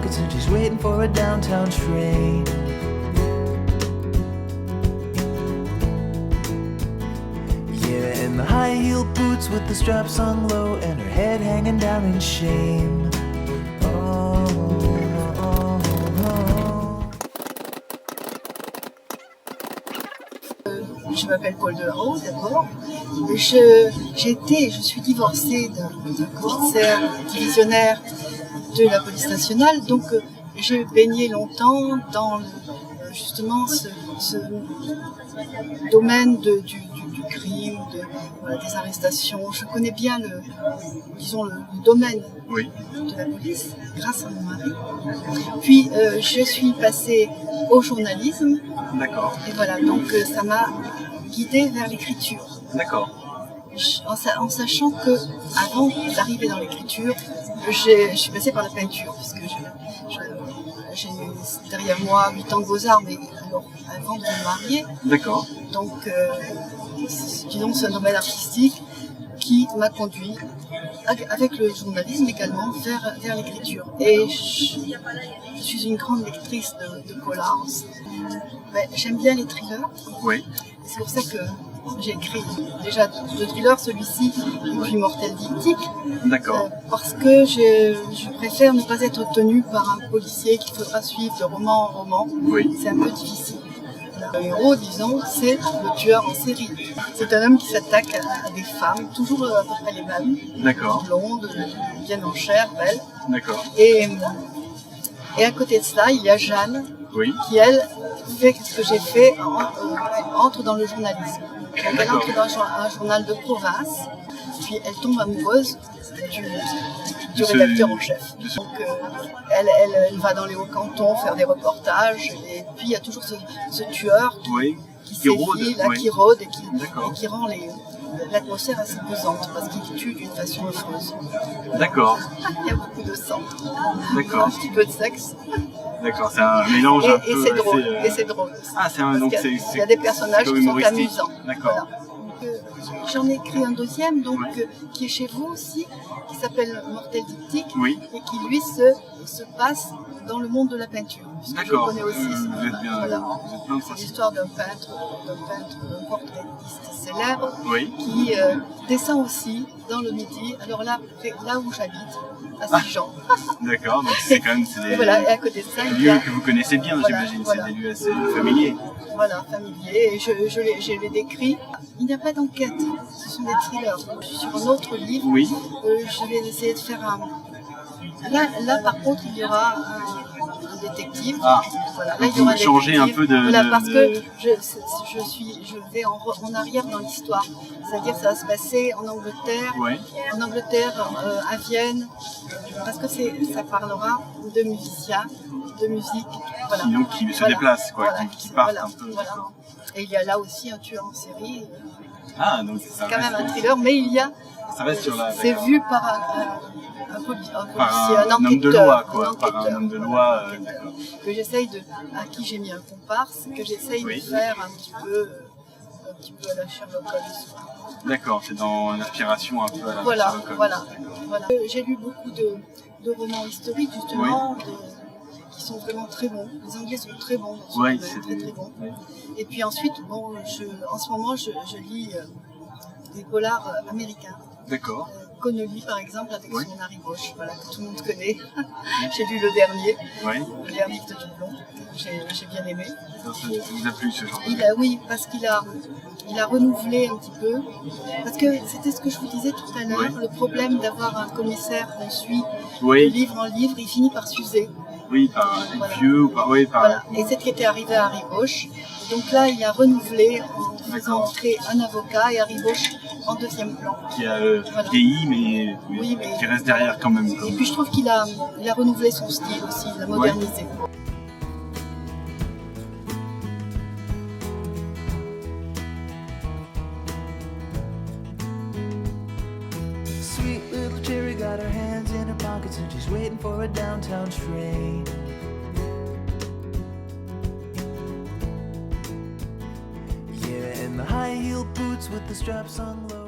pockets and she's waiting for a downtown train. Yeah, in the high-heeled boots with the straps hung low and her head hanging down in shame. Oh, oh, oh. Je m'appelle Paul Delahaut d'abord. Je suis divorcée d'un commissaire divisionnaire de la police nationale, donc j'ai baigné longtemps dans justement ce domaine du crime, des arrestations. Je connais bien le domaine de la police grâce à mon mari. Puis je suis passée au journalisme. D'accord. Et voilà, donc ça m'a guidée vers l'écriture. D'accord. En sachant que avant d'arriver dans l'écriture, je suis passée par la peinture, parce que j'ai derrière moi 8 ans de beaux-arts, mais alors avant de me marier. D'accord. Donc, disons, c'est un domaine artistique qui m'a conduit, avec le journalisme également, vers l'écriture. Et je suis une grande lectrice de polars. J'aime bien les thrillers. Oui. C'est pour ça que j'ai écrit déjà 2 thrillers, celui-ci, et puis Mortel Diptyque. D'accord. Parce que je préfère ne pas être tenue par un policier qu'il faudra suivre de roman en roman. Oui. C'est un peu difficile. Le héros, disons, c'est le tueur en série. C'est un homme qui s'attaque à des femmes, toujours à peu près les mêmes. D'accord. Blondes, bien en chair, belles. D'accord. Et à côté de cela, il y a Jeanne, Oui. qui elle fait ce que j'ai fait, entre dans le journalisme. Donc, elle entre dans un journal de province, puis elle tombe amoureuse du rédacteur en chef. Donc elle va dans les hauts cantons faire des reportages, et puis il y a toujours ce tueur qui sévit, qui rôde et qui rend l'atmosphère assez pesante, parce qu'il tue d'une façon affreuse. D'accord. Il y a beaucoup de sang, D'accord. un petit peu de sexe. D'accord, c'est un mélange un peu. Et c'est drôle. assez, Et c'est drôle. Ah, Donc il y a des personnages qui sont amusants. D'accord. Voilà. J'en ai écrit un deuxième, donc, qui est chez vous aussi, qui s'appelle Mortel Diptyque, et qui lui se passe dans le monde de la peinture. D'accord. Je connais aussi. Vous êtes bien. Voilà. Vous êtes bien. C'est l'histoire d'un portraitiste célèbre Oui. qui descend aussi dans le Midi. Alors là où j'habite, à Sigean. D'accord, donc c'est quand même Et voilà, et à côté de ça, des il y a lieux que vous connaissez bien, j'imagine. Voilà. C'est des lieux assez familiers. Voilà, familier, et je les décris. Il n'y a pas d'enquête, ce sont des thrillers. Sur un autre livre, je vais essayer de faire un... Là par contre, il y aura un détective. Ah, voilà. Là, donc il y aura vous changez un peu de... Voilà, parce que je vais en arrière dans l'histoire. C'est-à-dire que ça va se passer en Angleterre, à Vienne, parce que ça parlera de musiciens, de musique. Voilà. Qui se déplacent, qui partent un peu. Voilà. Et il y a là aussi un tueur en série. Ah, donc c'est quand même un thriller, mais il y a... Ça reste sur la... C'est vu par un policier, un enquêteur. Homme de loi, par un homme de loi. Que j'essaye à qui j'ai mis un comparse, que j'essaye de faire un petit peu à la Sherlock Holmes. D'accord, c'est dans l'inspiration un peu à la Sherlock Holmes. Voilà. J'ai lu beaucoup de romans historiques, justement, qui sont vraiment très bons. Les Anglais sont très bons. Très bons. Et puis ensuite, en ce moment, je lis des polars américains. D'accord. Connolly, par exemple, avec son Harry Bosch, que tout le monde connaît. J'ai lu le dernier, le Verdict du Blond. J'ai bien aimé. Ça vous a plu, ce genre Oui, parce qu'il a renouvelé un petit peu. Parce que c'était ce que je vous disais tout à l'heure, le problème d'avoir un commissaire qu'on suit de livre en livre, il finit par s'user. Oui, par vieux ou par... Voilà. Et c'est ce qui était arrivé à Harry Bosch. Donc là, il a renouvelé en faisant entrer un avocat et Harry Bosch en deuxième plan. Qui a vieilli, mais qui reste derrière quand même. Et puis je trouve qu'il a renouvelé son style aussi, il l'a modernisé. Sweet little Cherry got her hands in her pockets and she's waiting for a downtown train. Yeah, in the high-heeled boots with the straps hung low.